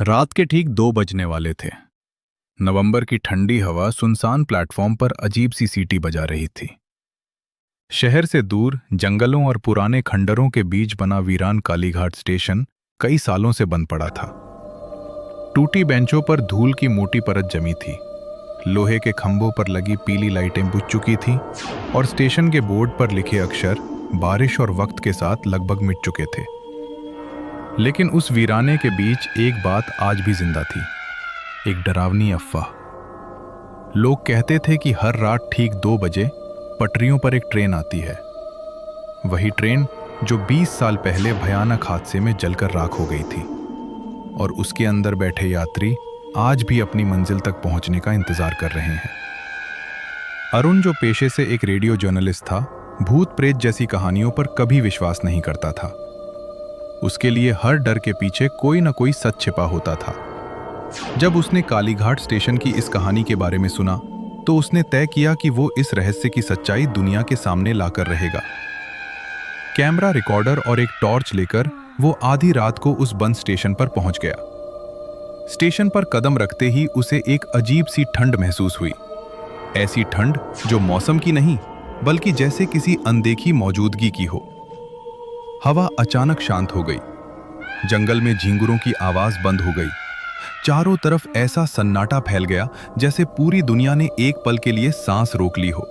रात के ठीक 2 बजने वाले थे। नवंबर की ठंडी हवा सुनसान प्लेटफॉर्म पर अजीब सी सीटी बजा रही थी। शहर से दूर जंगलों और पुराने खंडरों के बीच बना वीरान कालीघाट स्टेशन कई सालों से बंद पड़ा था। टूटी बेंचों पर धूल की मोटी परत जमी थी। लोहे के खंभों पर लगी पीली लाइटें बुझ चुकी थीं और स्टेशन के बोर्ड पर लिखे अक्षर बारिश और वक्त के साथ लगभग मिट चुके थे। लेकिन उस वीराने के बीच एक बात आज भी जिंदा थी, एक डरावनी अफवाह। लोग कहते थे कि हर रात ठीक 2 बजे पटरियों पर एक ट्रेन आती है, वही ट्रेन जो 20 साल पहले भयानक हादसे में जलकर राख हो गई थी, और उसके अंदर बैठे यात्री आज भी अपनी मंजिल तक पहुंचने का इंतजार कर रहे हैं। अरुण, जो पेशे से एक रेडियो जर्नलिस्ट था, भूत प्रेत जैसी कहानियों पर कभी विश्वास नहीं करता था। उसके लिए हर डर के पीछे कोई न कोई सच छिपा होता था। जब उसने कालीघाट स्टेशन की इस कहानी के बारे में सुना, तो उसने तय किया कि वो इस रहस्य की सच्चाई दुनिया के सामने लाकर रहेगा। कैमरा, रिकॉर्डर और एक टॉर्च लेकर वो आधी रात को उस बंद स्टेशन पर पहुंच गया। स्टेशन पर कदम रखते ही उसे एक अजीब सी ठंड महसूस हुई। ऐसी ठंड जो मौसम की नहीं, बल्कि जैसे किसी अनदेखी मौजूदगी की हो। हवा अचानक शांत हो गई। जंगल में झींगुरों की आवाज बंद हो गई। चारों तरफ ऐसा सन्नाटा फैल गया जैसे पूरी दुनिया ने एक पल के लिए सांस रोक ली हो।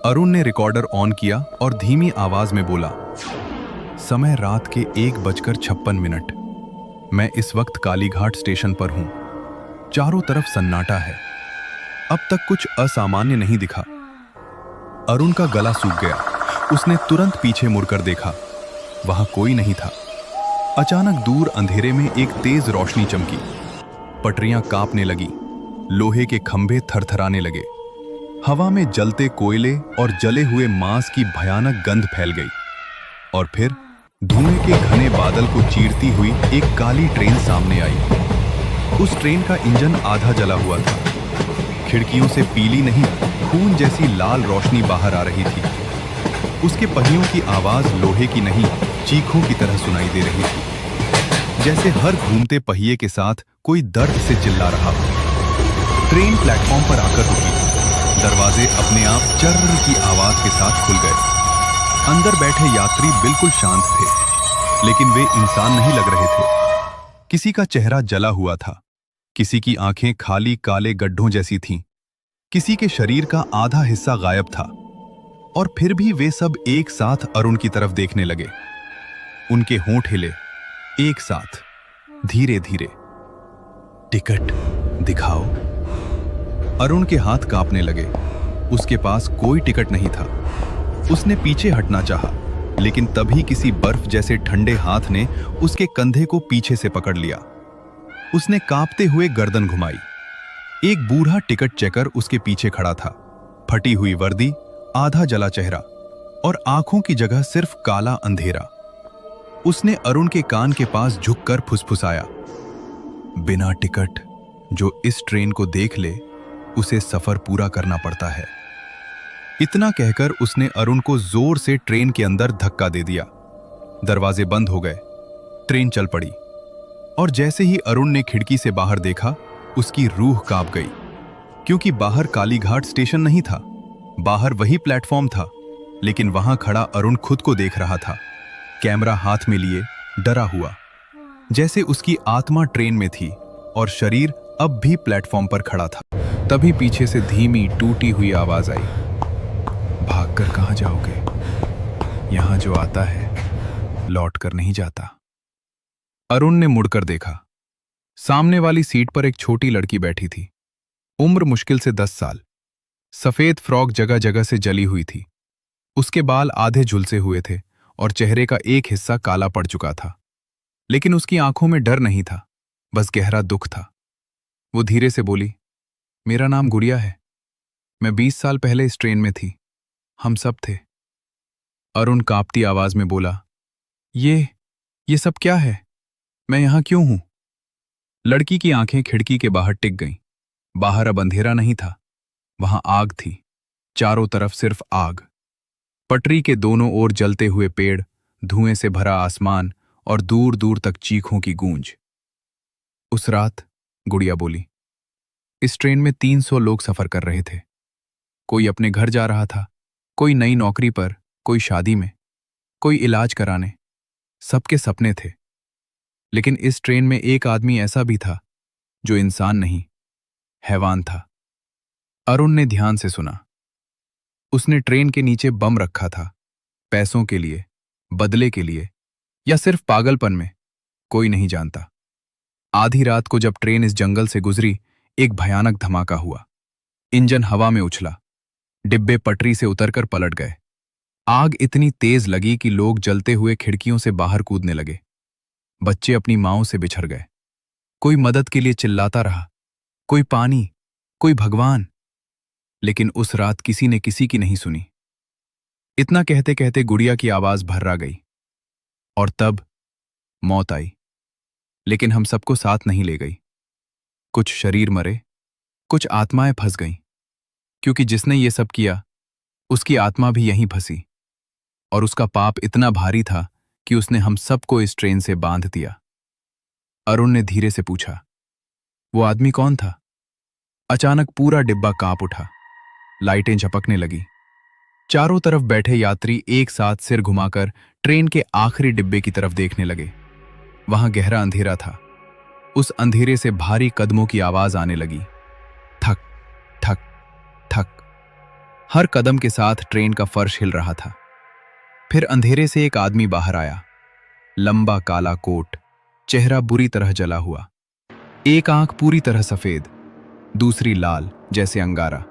अरुण ने रिकॉर्डर ऑन किया और धीमी आवाज में बोला, समय रात के 1:56। मैं इस वक्त कालीघाट स्टेशन पर हूं। चारों तरफ सन्नाटा है। अब तक कुछ असामान्य नहीं दिखा। अरुण का गला सूख गया। उसने तुरंत पीछे मुड़कर देखा। वहां कोई नहीं था। अचानक दूर अंधेरे में एक तेज रोशनी चमकी। पटरियां कांपने लगी। लोहे के खंभे थरथराने लगे। हवा में जलते कोयले और जले हुए मांस की भयानक गंध फैल गई। और फिर धुएं के घने बादल को चीरती हुई एक काली ट्रेन सामने आई। उस ट्रेन का इंजन आधा जला हुआ था। खिड़कियों से पीली नहीं, खून जैसी लाल रोशनी बाहर आ रही थी। उसके पहियों की आवाज लोहे की नहीं, चीखों की तरह सुनाई दे रही थी, जैसे हर घूमते पहिए के साथ कोई दर्द से चिल्ला रहा हो। ट्रेन प्लेटफॉर्म पर आकर रुकी। दरवाजे अपने आप चर्र की आवाज के साथ खुल गए। अंदर बैठे यात्री बिल्कुल शांत थे, लेकिन वे इंसान नहीं लग रहे थे। किसी का चेहरा जला हुआ था, किसी की आंखें खाली काले गड्ढों जैसी थीं, किसी के शरीर का आधा हिस्सा गायब था। और फिर भी वे सब एक साथ अरुण की तरफ देखने लगे। उनके होंठ हिले, एक साथ, धीरे धीरे। टिकट दिखाओ। अरुण के हाथ कांपने लगे। उसके पास कोई टिकट नहीं था। उसने पीछे हटना चाहा, लेकिन तभी किसी बर्फ जैसे ठंडे हाथ ने उसके कंधे को पीछे से पकड़ लिया। उसने कांपते हुए गर्दन घुमाई। एक बूढ़ा टिकट चेकर उसके पीछे खड़ा था। फटी हुई वर्दी, आधा जला चेहरा और आंखों की जगह सिर्फ काला अंधेरा। उसने अरुण के कान के पास झुककर फुसफुसाया, बिना टिकट जो इस ट्रेन को देख ले, उसे सफर पूरा करना पड़ता है। इतना कहकर उसने अरुण को जोर से ट्रेन के अंदर धक्का दे दिया। दरवाजे बंद हो गए। ट्रेन चल पड़ी। और जैसे ही अरुण ने खिड़की से बाहर देखा, उसकी रूह कांप गई, क्योंकि बाहर कालीघाट स्टेशन नहीं था। बाहर वही प्लेटफॉर्म था, लेकिन वहां खड़ा अरुण खुद को देख रहा था, कैमरा हाथ में लिए, डरा हुआ, जैसे उसकी आत्मा ट्रेन में थी और शरीर अब भी प्लेटफॉर्म पर खड़ा था। तभी पीछे से धीमी टूटी हुई आवाज आई, भागकर कहां जाओगे? यहां जो आता है लौट कर नहीं जाता। अरुण ने मुड़कर देखा। सामने वाली सीट पर एक छोटी लड़की बैठी थी। उम्र मुश्किल से 10 साल। सफेद फ्रॉक जगह जगह से जली हुई थी। उसके बाल आधे झुलसे हुए थे और चेहरे का एक हिस्सा काला पड़ चुका था। लेकिन उसकी आंखों में डर नहीं था, बस गहरा दुख था। वो धीरे से बोली, मेरा नाम गुड़िया है। मैं 20 साल पहले इस ट्रेन में थी। हम सब थे। अरुण कांपती आवाज में बोला, ये सब क्या है? मैं यहां क्यों हूं? लड़की की आंखें खिड़की के बाहर टिक गईं। बाहर अब अंधेरा नहीं था, वहां आग थी। चारों तरफ सिर्फ आग। पटरी के दोनों ओर जलते हुए पेड़, धुएं से भरा आसमान और दूर दूर तक चीखों की गूंज। उस रात गुड़िया बोली, इस ट्रेन में 300 लोग सफर कर रहे थे। कोई अपने घर जा रहा था, कोई नई नौकरी पर, कोई शादी में, कोई इलाज कराने। सबके सपने थे। लेकिन इस ट्रेन में एक आदमी ऐसा भी था जो इंसान नहीं, हैवान था। अरुण ने ध्यान से सुना। उसने ट्रेन के नीचे बम रखा था, पैसों के लिए, बदले के लिए, या सिर्फ पागलपन में, कोई नहीं जानता। आधी रात को जब ट्रेन इस जंगल से गुजरी, एक भयानक धमाका हुआ। इंजन हवा में उछला, डिब्बे पटरी से उतरकर पलट गए। आग इतनी तेज लगी कि लोग जलते हुए खिड़कियों से बाहर कूदने लगे। बच्चे अपनी मांओं से बिछड़ गए। कोई मदद के लिए चिल्लाता रहा, कोई पानी, कोई भगवान। लेकिन उस रात किसी ने किसी की नहीं सुनी। इतना कहते कहते गुड़िया की आवाज भर्रा गई। और तब मौत आई। लेकिन हम सबको साथ नहीं ले गई। कुछ शरीर मरे, कुछ आत्माएं फंस गईं। क्योंकि जिसने ये सब किया, उसकी आत्मा भी यहीं फंसी। और उसका पाप इतना भारी था कि उसने हम सबको इस ट्रेन से बांध दिया। अरुण ने धीरे से पूछा, वो आदमी कौन था? अचानक पूरा डिब्बा कांप उठा। लाइटें झपकने लगी। चारों तरफ बैठे यात्री एक साथ सिर घुमाकर ट्रेन के आखिरी डिब्बे की तरफ देखने लगे। वहां गहरा अंधेरा था। उस अंधेरे से भारी कदमों की आवाज आने लगी। थक थक थक। हर कदम के साथ ट्रेन का फर्श हिल रहा था। फिर अंधेरे से एक आदमी बाहर आया। लंबा काला कोट, चेहरा बुरी तरह जला हुआ। एक आंख पूरी तरह सफेद, दूसरी लाल जैसे अंगारा,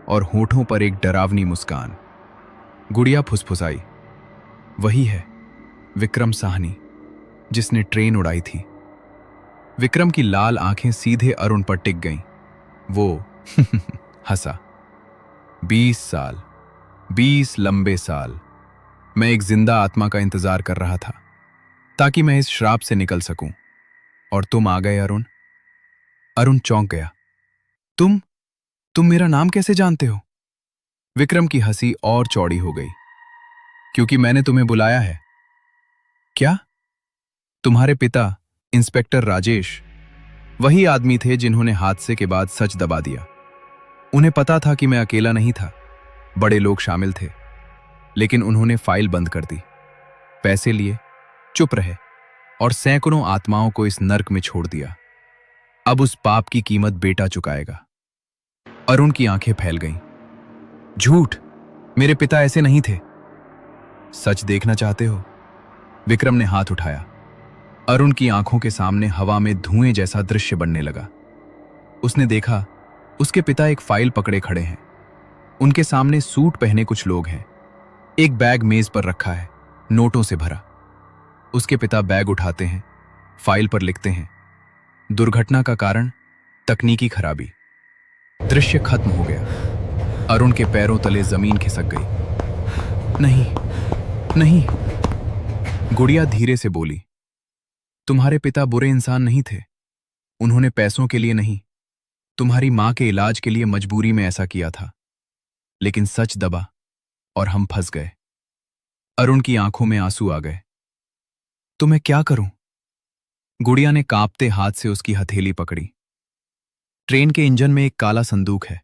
और होठों पर एक डरावनी मुस्कान। गुड़िया फुसफुसाई, वही है विक्रम साहनी, जिसने ट्रेन उड़ाई थी। विक्रम की लाल आंखें सीधे अरुण पर टिक गईं। वो हंसा। 20 साल, 20 लंबे साल मैं एक जिंदा आत्मा का इंतजार कर रहा था, ताकि मैं इस श्राप से निकल सकूं। और तुम आ गए अरुण। अरुण चौंक गया। तुम मेरा नाम कैसे जानते हो? विक्रम की हंसी और चौड़ी हो गई। क्योंकि मैंने तुम्हें बुलाया है। क्या? तुम्हारे पिता इंस्पेक्टर राजेश वही आदमी थे जिन्होंने हादसे के बाद सच दबा दिया। उन्हें पता था कि मैं अकेला नहीं था, बड़े लोग शामिल थे। लेकिन उन्होंने फाइल बंद कर दी, पैसे लिए, चुप रहे, और सैकड़ों आत्माओं को इस नर्क में छोड़ दिया। अब उस पाप की कीमत बेटा चुकाएगा। अरुण की आंखें फैल गईं। झूठ, मेरे पिता ऐसे नहीं थे। सच देखना चाहते हो? विक्रम ने हाथ उठाया। अरुण की आंखों के सामने हवा में धुएं जैसा दृश्य बनने लगा। उसने देखा, उसके पिता एक फाइल पकड़े खड़े हैं। उनके सामने सूट पहने कुछ लोग हैं। एक बैग मेज पर रखा है, नोटों से भरा। उसके पिता बैग उठाते हैं, फाइल पर लिखते हैं, दुर्घटना का कारण तकनीकी खराबी। दृश्य खत्म हो गया। अरुण के पैरों तले जमीन खिसक गई। नहीं, नहीं। गुड़िया धीरे से बोली, तुम्हारे पिता बुरे इंसान नहीं थे। उन्होंने पैसों के लिए नहीं, तुम्हारी मां के इलाज के लिए मजबूरी में ऐसा किया था। लेकिन सच दबा और हम फंस गए। अरुण की आंखों में आंसू आ गए। तो मैं क्या करूं? गुड़िया ने कांपते हाथ से उसकी हथेली पकड़ी। ट्रेन के इंजन में एक काला संदूक है।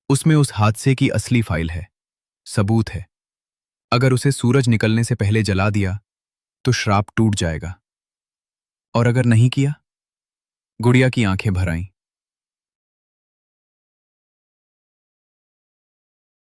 उसमें उस हादसे की असली फाइल है, सबूत है। अगर उसे सूरज निकलने से पहले जला दिया तो श्राप टूट जाएगा। और अगर नहीं किया? गुड़िया की आंखें भर आईं।